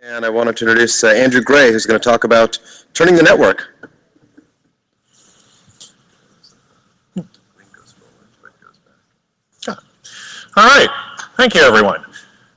And I wanted to introduce Andrew Gray, who's going to talk about turning the network. All right, thank you everyone.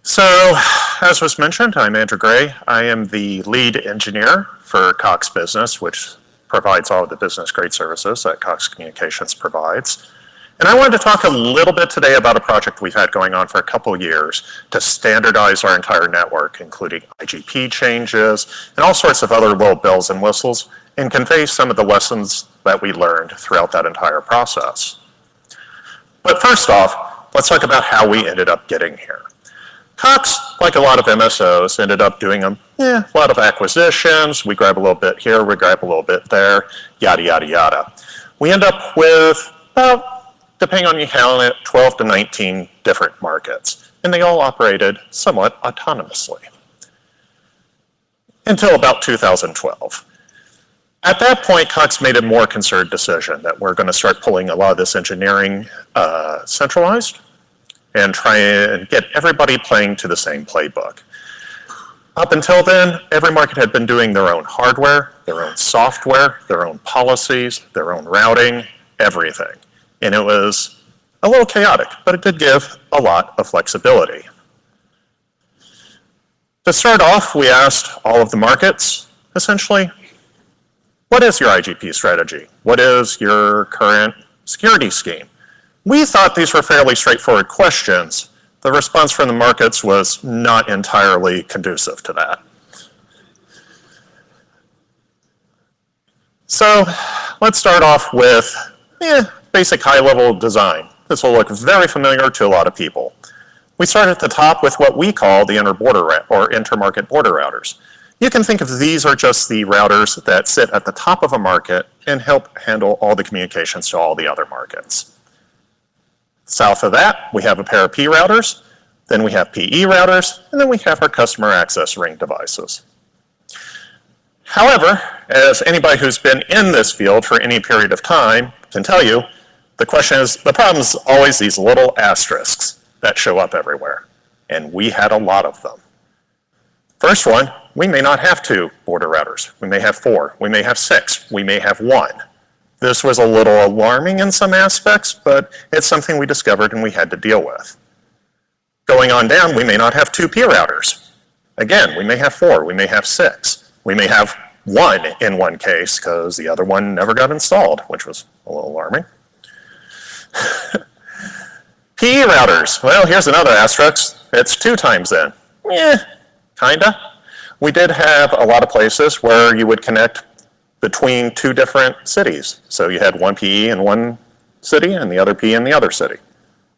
So, as was mentioned, I'm Andrew Gray. I am the lead engineer for Cox Business, which provides all of the business grade services that Cox Communications provides. And I wanted to talk a little bit today about a project we've had going on for a couple years to standardize our entire network, including IGP changes and all sorts of other little bells and whistles, and convey some of the lessons that we learned throughout that entire process. But first off, let's talk about how we ended up getting here. Cox, like a lot of MSOs, ended up doing a lot of acquisitions. We grab a little bit here, we grab a little bit there, yada, yada, yada. We end up with about, depending on you count it, 12 to 19 different markets, and they all operated somewhat autonomously until about 2012. At that point, Cox made a more concerted decision that we're going to start pulling a lot of this engineering centralized and try and get everybody playing to the same playbook. Up until then, every market had been doing their own hardware, their own software, their own policies, their own routing, everything. And it was a little chaotic, but it did give a lot of flexibility. To start off, we asked all of the markets, essentially, what is your IGP strategy? What is your current security scheme? We thought these were fairly straightforward questions. The response from the markets was not entirely conducive to that. So let's start off with basic high-level design. This will look very familiar to a lot of people. We start at the top with what we call the inter-market border routers. You can think of these are just the routers that sit at the top of a market and help handle all the communications to all the other markets. South of that, we have a pair of P routers, then we have PE routers, and then we have our customer access ring devices. However, as anybody who's been in this field for any period of time can tell you, the problem is always these little asterisks that show up everywhere, and we had a lot of them. First one, we may not have 2 border routers. We may have 4, we may have 6, we may have 1. This was a little alarming in some aspects, but it's something we discovered and we had to deal with. Going on down, we may not have 2 P routers. Again, we may have 4, we may have 6. We may have 1 in one case because the other one never got installed, which was a little alarming. PE routers, well, here's another asterisk. It's 2 times N. Kinda. We did have a lot of places where you would connect between 2 different cities. So you had one PE in one city and the other PE in the other city.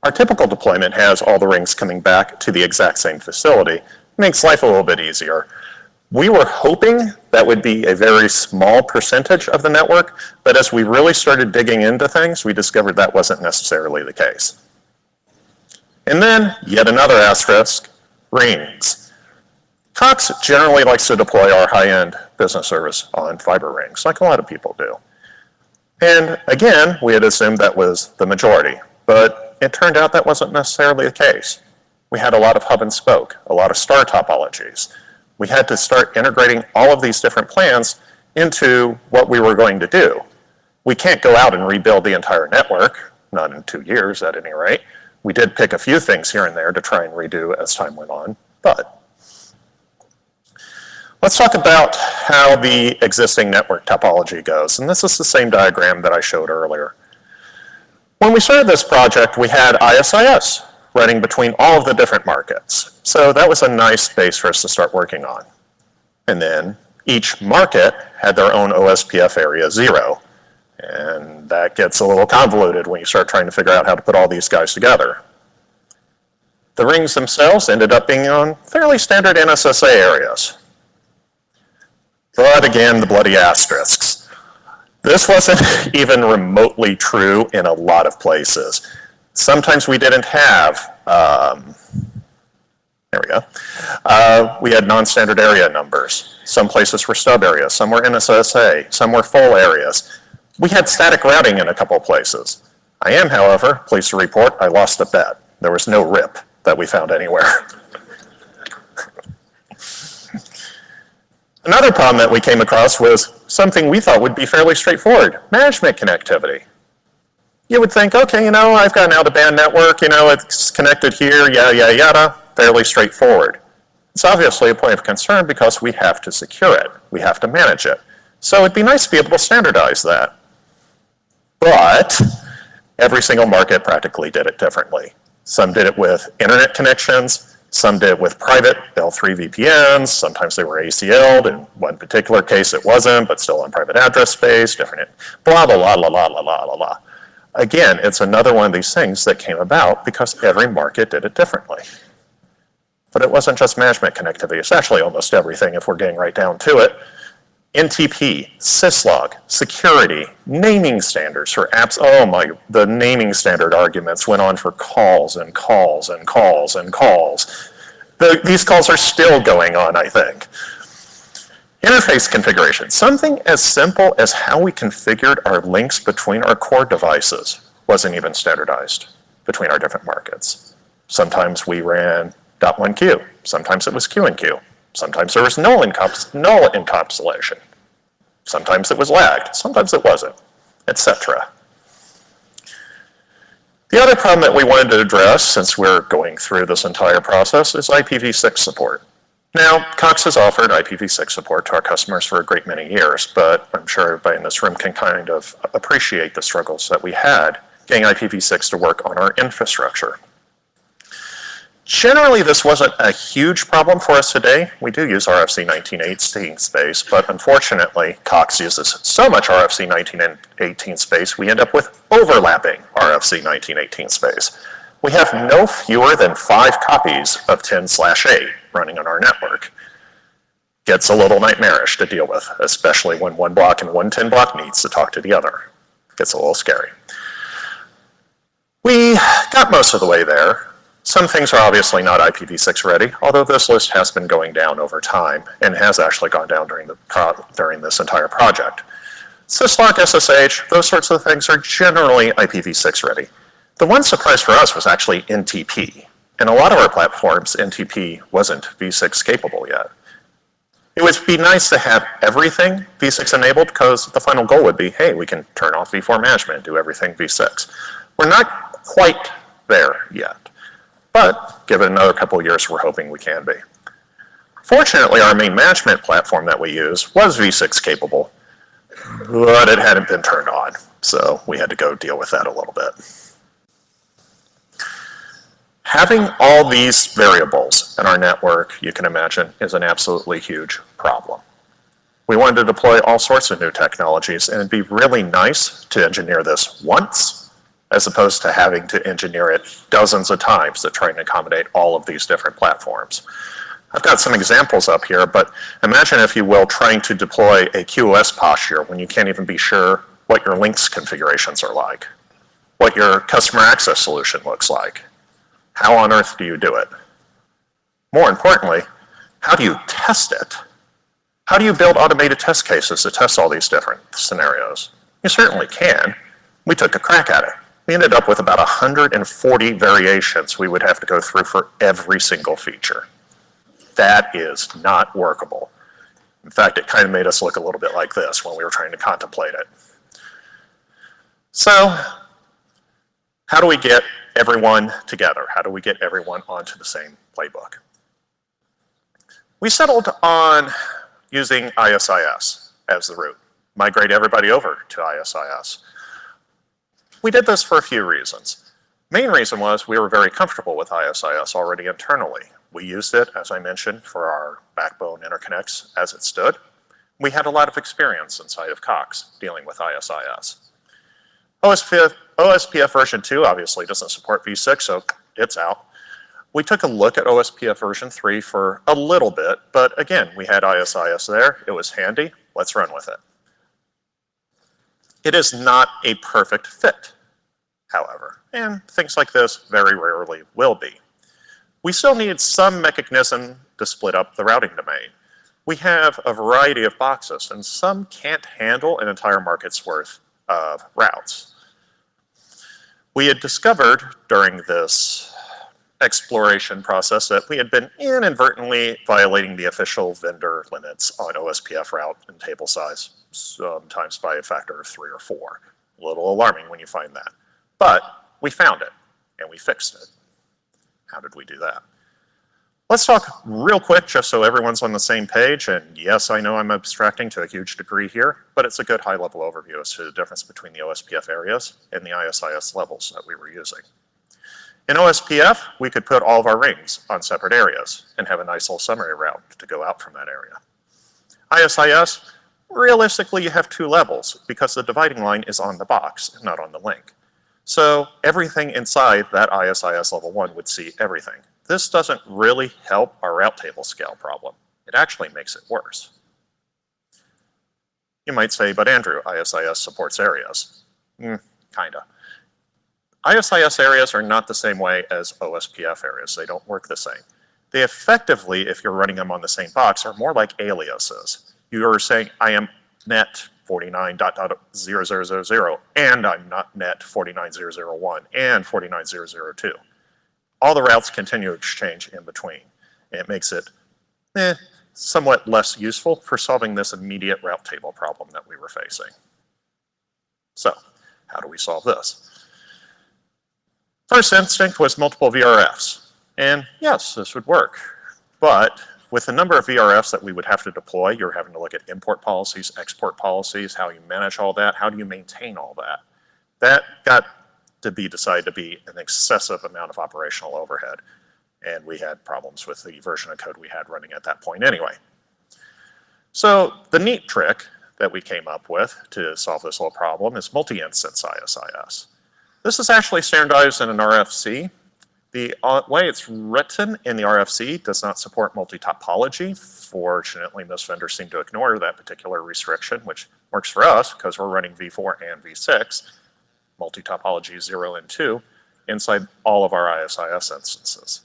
Our typical deployment has all the rings coming back to the exact same facility. Makes life a little bit easier. We were hoping that would be a very small percentage of the network, but as we really started digging into things, we discovered that wasn't necessarily the case. And then, yet another asterisk, rings. Cox generally likes to deploy our high-end business service on fiber rings, like a lot of people do. And again, we had assumed that was the majority, but it turned out that wasn't necessarily the case. We had a lot of hub and spoke, a lot of star topologies. We had to start integrating all of these different plans into what we were going to do. We can't go out and rebuild the entire network, not in 2 years at any rate. We did pick a few things here and there to try and redo as time went on, but let's talk about how the existing network topology goes. And this is the same diagram that I showed earlier. When we started this project, we had ISIS running between all of the different markets. So that was a nice base for us to start working on. And then each market had their own OSPF area 0. And that gets a little convoluted when you start trying to figure out how to put all these guys together. The rings themselves ended up being on fairly standard NSSA areas. But again, the bloody asterisks. This wasn't even remotely true in a lot of places. Sometimes we didn't have, there we go. We had non-standard area numbers. Some places were stub areas, some were NSSA, some were full areas. We had static routing in a couple of places. I am, however, pleased to report I lost a bet. There was no RIP that we found anywhere. Another problem that we came across was something we thought would be fairly straightforward, management connectivity. You would think, okay, I've got an out-of-band network, it's connected here, yada, yada, yada, fairly straightforward. It's obviously a point of concern because we have to secure it. We have to manage it. So it'd be nice to be able to standardize that. But every single market practically did it differently. Some did it with internet connections. Some did it with private L3 VPNs. Sometimes they were ACL'd. In one particular case it wasn't, but still on private address space, different, blah, blah, blah, blah, blah, blah, blah, blah. Again, it's another one of these things that came about because every market did it differently. But it wasn't just management connectivity. It's actually almost everything if we're getting right down to it. NTP, syslog, security, naming standards for apps. Oh my, the naming standard arguments went on for calls and calls and calls and calls. These calls are still going on, I think. Interface configuration, something as simple as how we configured our links between our core devices wasn't even standardized between our different markets. Sometimes we ran .1Q, sometimes it was Q and Q. Sometimes there was null encapsulation. Sometimes it was lagged, sometimes it wasn't, etc. The other problem that we wanted to address, since we're going through this entire process, is IPv6 support. Now, Cox has offered IPv6 support to our customers for a great many years, but I'm sure everybody in this room can kind of appreciate the struggles that we had getting IPv6 to work on our infrastructure. Generally, this wasn't a huge problem for us today. We do use RFC 1918 space, but unfortunately, Cox uses so much RFC 1918 space, we end up with overlapping RFC 1918 space. We have no fewer than 5 copies of 10/8 running on our network. Gets a little nightmarish to deal with, especially when one block and one 10 block needs to talk to the other. Gets a little scary. We got most of the way there. Some things are obviously not IPv6 ready, although this list has been going down over time and has actually gone down during this entire project. Syslog, SSH, those sorts of things are generally IPv6 ready. The one surprise for us was actually NTP. In a lot of our platforms, NTP wasn't v6 capable yet. It would be nice to have everything v6 enabled because the final goal would be, hey, we can turn off v4 management and do everything v6. We're not quite there yet. But given another couple of years, we're hoping we can be. Fortunately, our main management platform that we use was v6 capable, but it hadn't been turned on, so we had to go deal with that a little bit. Having all these variables in our network, you can imagine, is an absolutely huge problem. We wanted to deploy all sorts of new technologies, and it'd be really nice to engineer this once, as opposed to having to engineer it dozens of times to try and accommodate all of these different platforms. I've got some examples up here, but imagine, if you will, trying to deploy a QoS posture when you can't even be sure what your links configurations are like, what your customer access solution looks like. How on earth do you do it? More importantly, how do you test it? How do you build automated test cases to test all these different scenarios? You certainly can. We took a crack at it. We ended up with about 140 variations we would have to go through for every single feature. That is not workable. In fact, it kind of made us look a little bit like this when we were trying to contemplate it. So, how do we get everyone together? How do we get everyone onto the same playbook? We settled on using ISIS as the route. Migrate everybody over to ISIS. We did this for a few reasons. Main reason was we were very comfortable with ISIS already internally. We used it, as I mentioned, for our backbone interconnects as it stood. We had a lot of experience inside of Cox dealing with ISIS. OSPF version 2 obviously doesn't support v6, so it's out. We took a look at OSPF version 3 for a little bit, but again, we had ISIS there. It was handy. Let's run with it. It is not a perfect fit, however, and things like this very rarely will be. We still need some mechanism to split up the routing domain. We have a variety of boxes, and some can't handle an entire market's worth of routes. We had discovered during this exploration process that we had been inadvertently violating the official vendor limits on OSPF route and table size, sometimes by a factor of 3 or 4. A little alarming when you find that. But we found it, and we fixed it. How did we do that? Let's talk real quick, just so everyone's on the same page, and yes, I know I'm abstracting to a huge degree here, but it's a good high-level overview as to the difference between the OSPF areas and the ISIS levels that we were using. In OSPF, we could put all of our rings on separate areas and have a nice little summary route to go out from that area. ISIS, realistically, you have 2 levels because the dividing line is on the box, not on the link. So everything inside that ISIS level 1 would see everything. This doesn't really help our route table scale problem. It actually makes it worse. You might say, but Andrew, ISIS supports areas. Kinda. ISIS areas are not the same way as OSPF areas. They don't work the same. They effectively, if you're running them on the same box, are more like aliases. You are saying, I am net 49.0.000, and I'm not net 49.0.0.1 and 49.0.0.2. All the routes continue to exchange in between. It makes it somewhat less useful for solving this immediate route table problem that we were facing. So, how do we solve this? First instinct was multiple VRFs. And yes, this would work. But with the number of VRFs that we would have to deploy, you're having to look at import policies, export policies, how you manage all that, how do you maintain all that. That got to be decided to be an excessive amount of operational overhead. And we had problems with the version of code we had running at that point anyway. So the neat trick that we came up with to solve this little problem is multi-instance ISIS. This is actually standardized in an RFC. The way it's written in the RFC does not support multi-topology. Fortunately, most vendors seem to ignore that particular restriction, which works for us because we're running v4 and v6, multi-topology 0 and 2, inside all of our ISIS instances.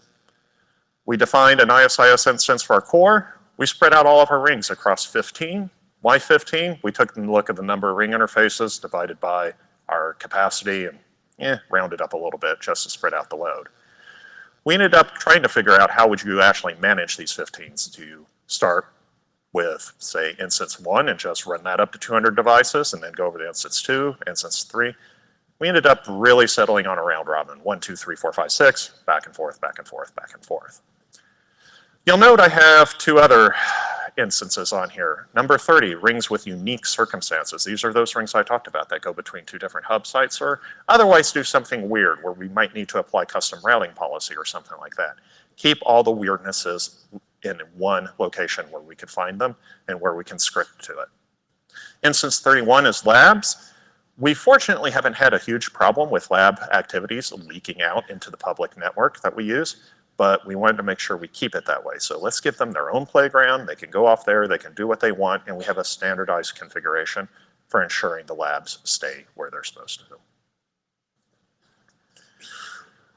We defined an ISIS instance for our core. We spread out all of our rings across 15. Why 15? We took a look at the number of ring interfaces divided by our capacity and rounded up a little bit just to spread out the load. We ended up trying to figure out how would you actually manage these 15s. Do you start with, say, instance 1 and just run that up to 200 devices and then go over to instance 2, instance 3? We ended up really settling on a round robin, 1, 2, 3, 4, 5, 6, back and forth, back and forth, back and forth. You'll note I have 2 other instances on here. Number 30, rings with unique circumstances. These are those rings I talked about that go between 2 different hub sites or otherwise do something weird where we might need to apply custom routing policy or something like that. Keep all the weirdnesses in one location where we could find them and where we can script to it. Instance 31 is labs. We fortunately haven't had a huge problem with lab activities leaking out into the public network that we use, but we wanted to make sure we keep it that way. So let's give them their own playground. They can go off there, they can do what they want, and we have a standardized configuration for ensuring the labs stay where they're supposed to.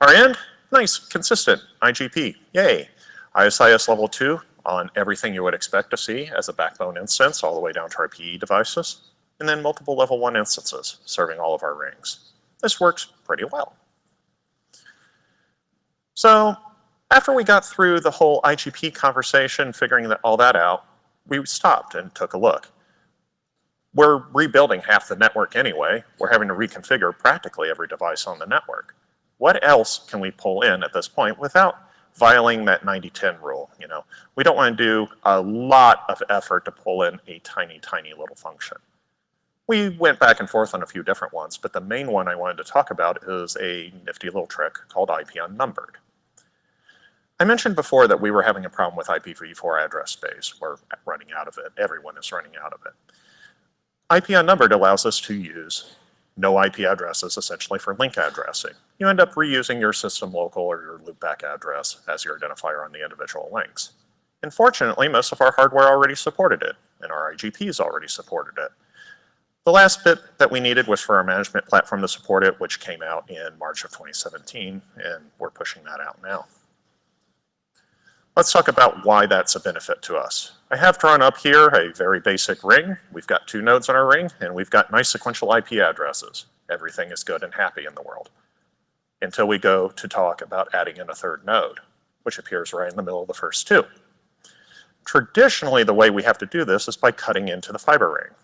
Our end, nice, consistent, IGP, yay. ISIS level 2 on everything you would expect to see as a backbone instance all the way down to our PE devices, and then multiple level 1 instances serving all of our rings. This works pretty well. So after we got through the whole IGP conversation, figuring all that out, we stopped and took a look. We're rebuilding half the network anyway. We're having to reconfigure practically every device on the network. What else can we pull in at this point without violating that 90-10 rule? You know, we don't want to do a lot of effort to pull in a tiny, tiny little function. We went back and forth on a few different ones, but the main one I wanted to talk about is a nifty little trick called IP unnumbered. I mentioned before that we were having a problem with IPv4 address space. We're running out of it. Everyone is running out of it. IP unnumbered allows us to use no IP addresses essentially for link addressing. You end up reusing your system local or your loopback address as your identifier on the individual links. Unfortunately, most of our hardware already supported it, and our IGPs already supported it. The last bit that we needed was for our management platform to support it, which came out in March of 2017, and we're pushing that out now. Let's talk about why that's a benefit to us. I have drawn up here a very basic ring. We've got 2 nodes on our ring, and we've got nice sequential IP addresses. Everything is good and happy in the world. until we go to talk about adding in a third node, which appears right in the middle of the first two. Traditionally, the way we have to do this is by cutting into the fiber ring.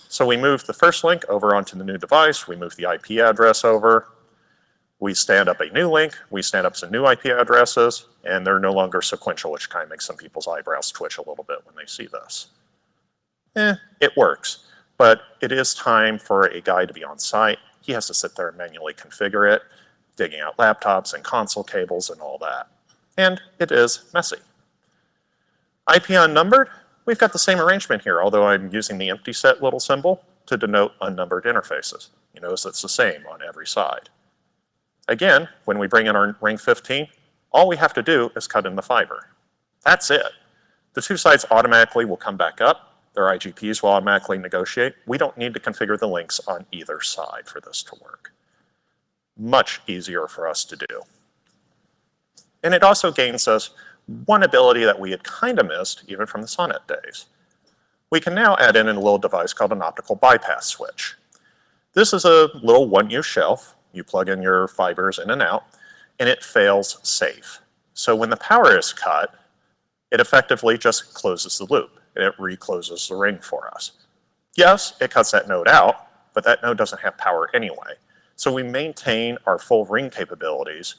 So we move the first link over onto the new device, we move the IP address over, we stand up a new link, we stand up some new IP addresses, and they're no longer sequential, which kind of makes some people's eyebrows twitch a little bit when they see this. It works, but it is time for a guy to be on site. He has to sit there and manually configure it, digging out laptops and console cables and all that. And it is messy. IP unnumbered, we've got the same arrangement here, although I'm using the empty set little symbol to denote unnumbered interfaces. You notice it's the same on every side. Again, when we bring in our ring 15, all we have to do is cut in the fiber. That's it. The two sides automatically will come back up. Their IGPs will automatically negotiate. We don't need to configure the links on either side for this to work. Much easier for us to do. And it also gains us one ability that we had kind of missed even from the Sonnet days. We can now add in a little device called an optical bypass switch. This is a little one-use shelf. You plug in your fibers in and out, and it fails safe. So when the power is cut, it effectively just closes the loop, and it recloses the ring for us. Yes, it cuts that node out, but that node doesn't have power anyway. So we maintain our full ring capabilities,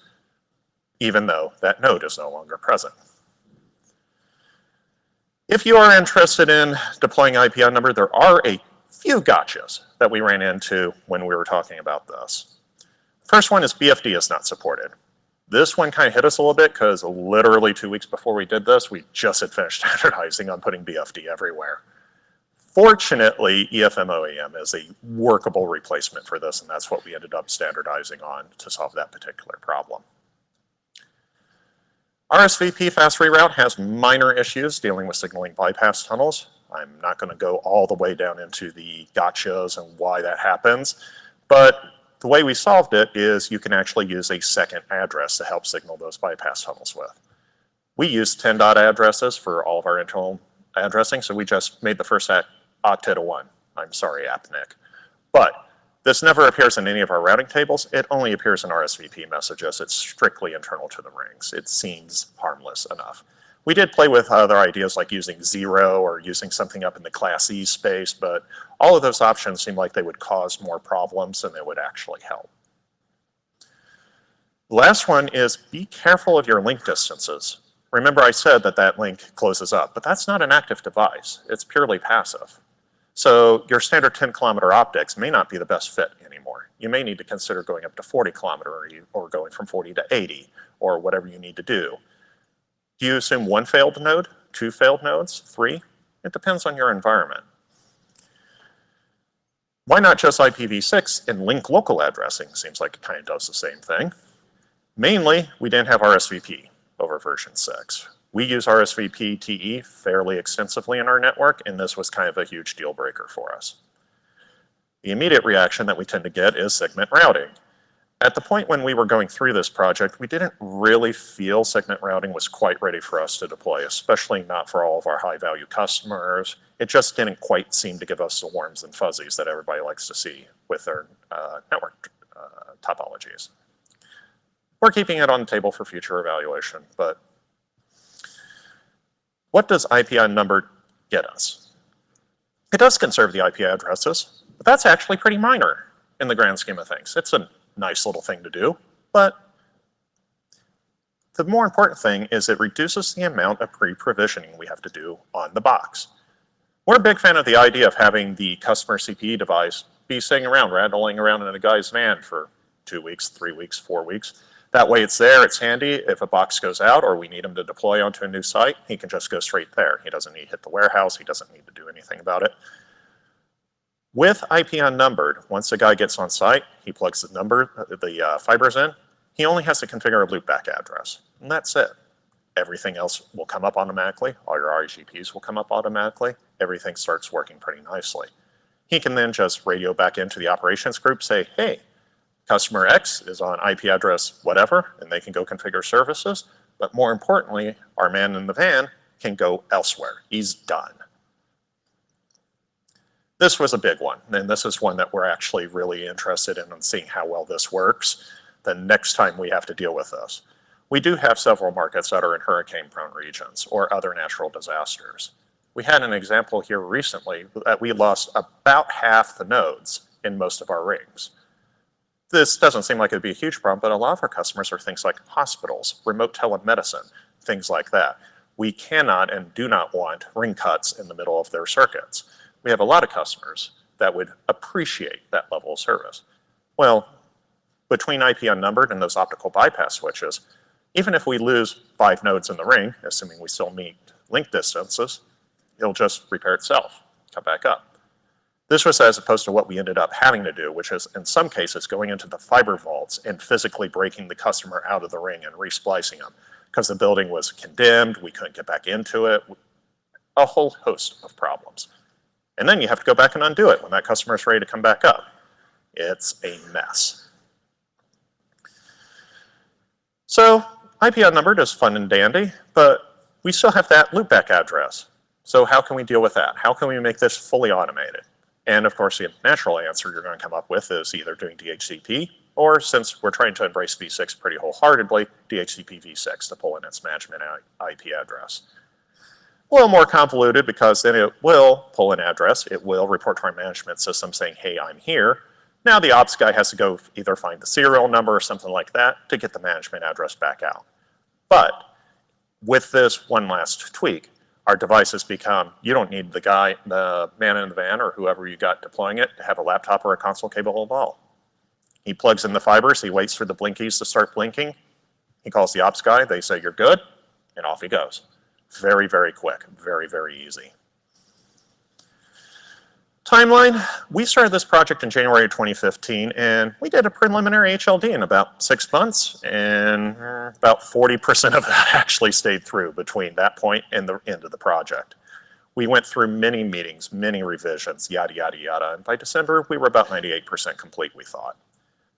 even though that node is no longer present. If you are interested in deploying IP unnumbered, there are a few gotchas that we ran into when we were talking about this. First one is BFD is not supported. This one kind of hit us a little bit because literally 2 weeks before we did this, we just had finished standardizing on putting BFD everywhere. Fortunately, EFM-OEM is a workable replacement for this, and that's what we ended up standardizing on to solve that particular problem. RSVP fast reroute has minor issues dealing with signaling bypass tunnels. I'm not going to go all the way down into the gotchas and why that happens, but the way we solved it is you can actually use a second address to help signal those bypass tunnels with. We use 10 dot addresses for all of our internal addressing, so we just made the first octet a 1. I'm sorry, AppNick. But this never appears in any of our routing tables. It only appears in RSVP messages. It's strictly internal to the rings. It seems harmless enough. We did play with other ideas like using 0 or using something up in the Class E space, but all of those options seem like they would cause more problems than they would actually help. The last one is be careful of your link distances. Remember I said that that link closes up, but that's not an active device. It's purely passive. So your standard 10-kilometer optics may not be the best fit anymore. You may need to consider going up to 40 kilometer or going from 40 to 80 or whatever you need to do. Do you assume 1 failed node, 2 failed nodes, 3? It depends on your environment. Why not just IPv6 and link local addressing? Seems like it kind of does the same thing. Mainly, we didn't have RSVP over version 6. We use RSVP TE fairly extensively in our network, and this was kind of a huge deal breaker for us. The immediate reaction that we tend to get is segment routing. At the point when we were going through this project, we didn't really feel segment routing was quite ready for us to deploy, especially not for all of our high-value customers. It just didn't quite seem to give us the warms and fuzzies that everybody likes to see with their network topologies. We're keeping it on the table for future evaluation, but what does IP unnumbered get us? It does conserve the IP addresses, but that's actually pretty minor in the grand scheme of things. It's a nice little thing to do, but the more important thing is it reduces the amount of pre-provisioning we have to do on the box. We're a big fan of the idea of having the customer CPE device be sitting around, rattling around in a guy's van for 2 weeks, 3 weeks, 4 weeks. That way it's there, it's handy. If a box goes out or we need him to deploy onto a new site, he can just go straight there. He doesn't need to hit the warehouse. He doesn't need to do anything about it. With IP unnumbered, once a guy gets on site, he plugs the fibers in, he only has to configure a loopback address, and that's it. Everything else will come up automatically. All your RGPs will come up automatically. Everything starts working pretty nicely. He can then just radio back into the operations group, say, hey, customer X is on IP address whatever, and they can go configure services. But more importantly, our man in the van can go elsewhere. He's done. This was a big one, and this is one that we're actually really interested in seeing how well this works. the next time we have to deal with this. We do have several markets that are in hurricane-prone regions or other natural disasters. We had an example here recently that we lost about half the nodes in most of our rings. This doesn't seem like it'd be a huge problem, but a lot of our customers are things like hospitals, remote telemedicine, things like that. We cannot and do not want ring cuts in the middle of their circuits. We have a lot of customers that would appreciate that level of service. Well, between IP unnumbered and those optical bypass switches, even if we lose 5 nodes in the ring, assuming we still meet link distances, it'll just repair itself, come back up. This was as opposed to what we ended up having to do, which is in some cases going into the fiber vaults and physically breaking the customer out of the ring and resplicing them because the building was condemned, we couldn't get back into it, a whole host of problems. And then you have to go back and undo it when that customer is ready to come back up. It's a mess. So IP unnumbered is fun and dandy, but we still have that loopback address. So how can we deal with that? How can we make this fully automated? And of course, the natural answer you're going to come up with is either doing DHCP, or since we're trying to embrace v6 pretty wholeheartedly, DHCP v6 to pull in its management IP address. A little more convoluted because then it will pull an address, it will report to our management system saying, hey, I'm here. Now the ops guy has to go either find the serial number or something like that to get the management address back out. But with this one last tweak, our devices become, you don't need the man in the van or whoever you got deploying it to have a laptop or a console cable at all. He plugs in the fibers, he waits for the blinkies to start blinking, he calls the ops guy, they say you're good, and off he goes. Very, very quick, very, very easy. Timeline, we started this project in January of 2015, and we did a preliminary HLD in about 6 months, and about 40% of that actually stayed through between that point and the end of the project. We went through many meetings, many revisions, yada, yada, yada, and by December, we were about 98% complete, we thought.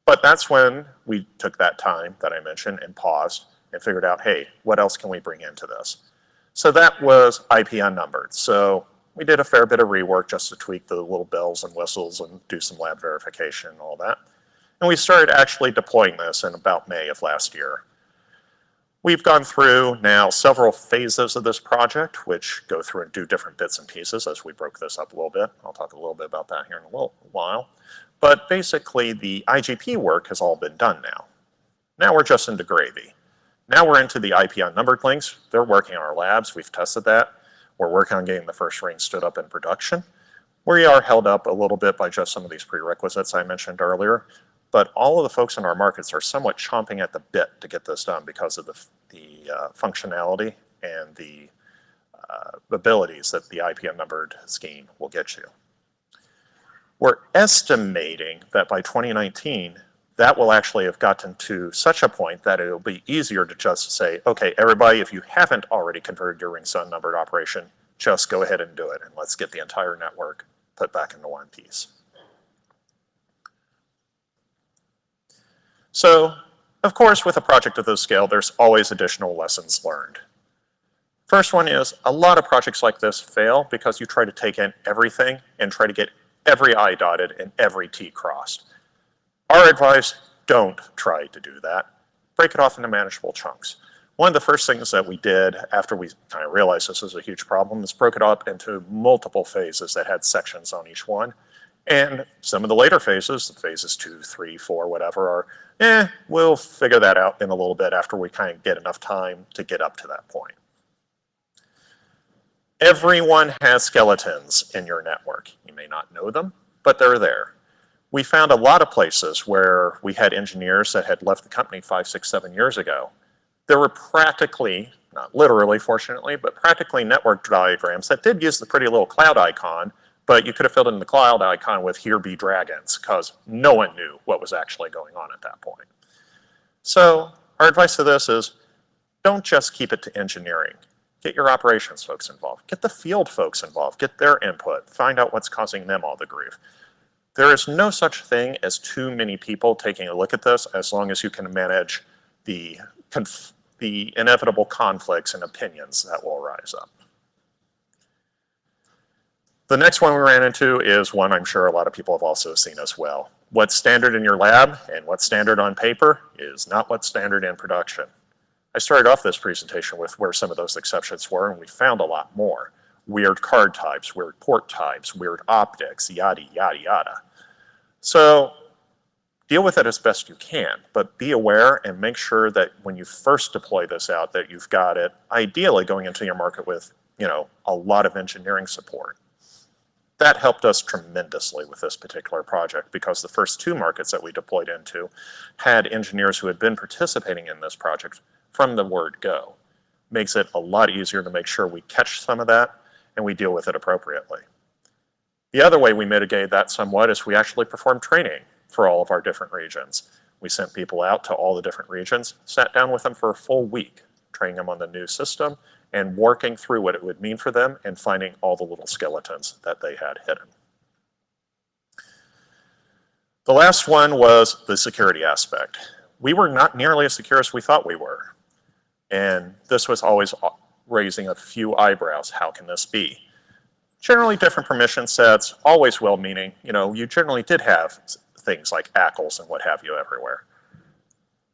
But that's when we took that time that I mentioned and paused and figured out, hey, what else can we bring into this? So that was IP unnumbered. So we did a fair bit of rework just to tweak the little bells and whistles and do some lab verification and all that. And we started actually deploying this in about May of last year. We've gone through now several phases of this project, which go through and do different bits and pieces as we broke this up a little bit. I'll talk a little bit about that here in a little while. But basically, the IGP work has all been done now. Now we're just into gravy. Now we're into the IP unnumbered links. They're working in our labs. We've tested that. We're working on getting the first ring stood up in production. We are held up a little bit by just some of these prerequisites I mentioned earlier, but all of the folks in our markets are somewhat chomping at the bit to get this done because of the functionality and the abilities that the IP unnumbered scheme will get you. We're estimating that by 2019, that will actually have gotten to such a point that it'll be easier to just say, okay, everybody, if you haven't already converted your ring unnumbered operation, just go ahead and do it, and let's get the entire network put back into one piece. So, of course, with a project of this scale, there's always additional lessons learned. First one is, a lot of projects like this fail because you try to take in everything and try to get every I dotted and every T crossed. Our advice, don't try to do that. Break it off into manageable chunks. One of the first things that we did after we kind of realized this was a huge problem is broke it up into multiple phases that had sections on each one. And some of the later phases, phases 2, 3, 4, whatever, are, we'll figure that out in a little bit after we kind of get enough time to get up to that point. Everyone has skeletons in your network. You may not know them, but they're there. We found a lot of places where we had engineers that had left the company 5, 6, 7 years ago. There were practically, not literally fortunately, but practically network diagrams that did use the pretty little cloud icon, but you could have filled in the cloud icon with "Here be dragons" because no one knew what was actually going on at that point. So our advice to this is don't just keep it to engineering. Get your operations folks involved. Get the field folks involved. Get their input. Find out what's causing them all the grief. There is no such thing as too many people taking a look at this as long as you can manage the inevitable conflicts and opinions that will rise up. The next one we ran into is one I'm sure a lot of people have also seen as well. What's standard in your lab and what's standard on paper is not what's standard in production. I started off this presentation with where some of those exceptions were, and we found a lot more. Weird card types, weird port types, weird optics, yada, yada, yada. So deal with it as best you can, but be aware and make sure that when you first deploy this out that you've got it ideally going into your market with, a lot of engineering support. That helped us tremendously with this particular project because the first 2 markets that we deployed into had engineers who had been participating in this project from the word go. Makes it a lot easier to make sure we catch some of that and we deal with it appropriately. The other way we mitigated that somewhat is we actually performed training for all of our different regions. We sent people out to all the different regions, sat down with them for a full week, training them on the new system and working through what it would mean for them and finding all the little skeletons that they had hidden. The last one was the security aspect. We were not nearly as secure as we thought we were. And this was always raising a few eyebrows. How can this be? Generally different permission sets, always well-meaning. You generally did have things like ACLs and what have you everywhere.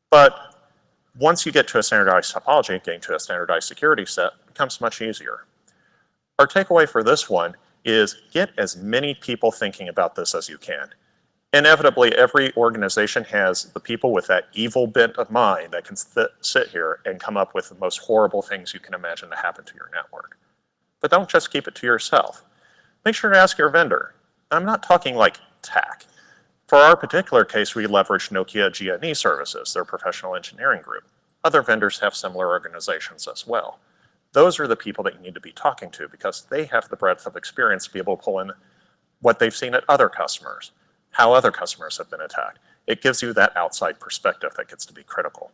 But once you get to a standardized topology, getting to a standardized security set becomes much easier. Our takeaway for this one is get as many people thinking about this as you can. Inevitably, every organization has the people with that evil bent of mind that can sit here and come up with the most horrible things you can imagine to happen to your network. But don't just keep it to yourself. Make sure to ask your vendor. I'm not talking like TAC. For our particular case, we leveraged Nokia G&E services, their professional engineering group. Other vendors have similar organizations as well. Those are the people that you need to be talking to because they have the breadth of experience to be able to pull in what they've seen at other customers, how other customers have been attacked. It gives you that outside perspective that gets to be critical.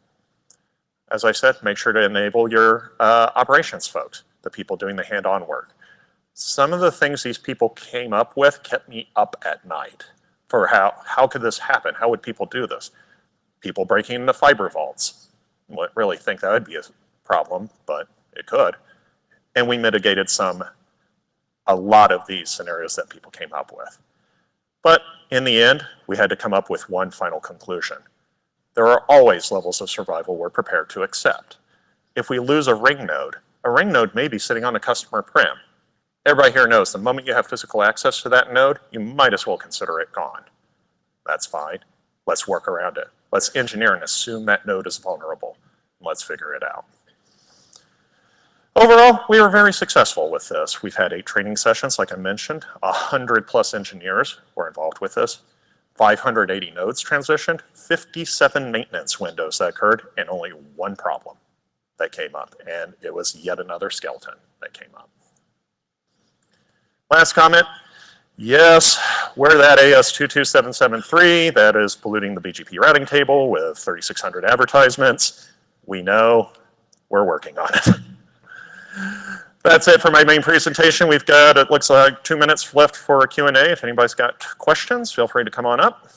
As I said, make sure to enable your operations folks, the people doing the hand-on work. Some of the things these people came up with kept me up at night for how could this happen? How would people do this? People breaking into fiber vaults. I wouldn't really think that would be a problem, but it could. And we mitigated a lot of these scenarios that people came up with. But in the end, we had to come up with one final conclusion. There are always levels of survival we're prepared to accept. If we lose a ring node may be sitting on a customer prem. Everybody here knows the moment you have physical access to that node, you might as well consider it gone. That's fine. Let's work around it. Let's engineer and assume that node is vulnerable. Let's figure it out. Overall, we were very successful with this. We've had 8 training sessions, like I mentioned. 100+ engineers were involved with this. 580 nodes transitioned, 57 maintenance windows that occurred, and only 1 problem that came up. And it was yet another skeleton that came up. Last comment, yes, we're that AS22773 that is polluting the BGP routing table with 3,600 advertisements. We know, we're working on it. That's it for my main presentation. We've got, it looks like 2 minutes left for a Q&A. If anybody's got questions, feel free to come on up.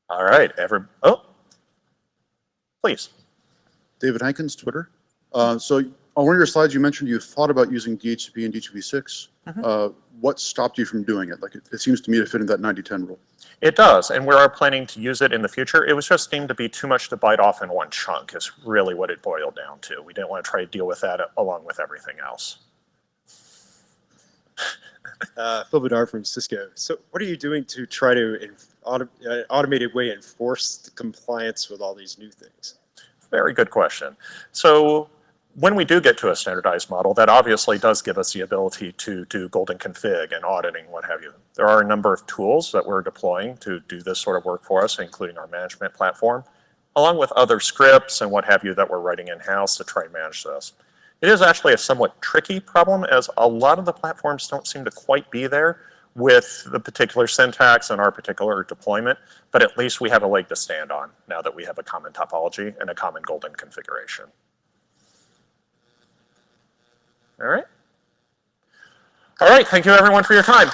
All right, please. David Hankins, Twitter. So on one of your slides, you mentioned you thought about using DHCP and DHCP6. What stopped you from doing it? Like it seems to me to fit in that 90-10 rule. It does, and we are planning to use it in the future. It was just deemed to be too much to bite off in one chunk is really what it boiled down to. We didn't want to try to deal with that along with everything else. Phil Bedard from Cisco. So what are you doing to try to, in automated way, enforce the compliance with all these new things? Very good question. So when we do get to a standardized model, that obviously does give us the ability to do golden config and auditing, what have you. There are a number of tools that we're deploying to do this sort of work for us, including our management platform, along with other scripts and what have you that we're writing in-house to try and manage this. It is actually a somewhat tricky problem as a lot of the platforms don't seem to quite be there with the particular syntax and our particular deployment, but at least we have a leg to stand on now that we have a common topology and a common golden configuration. All right. All right, thank you everyone for your time.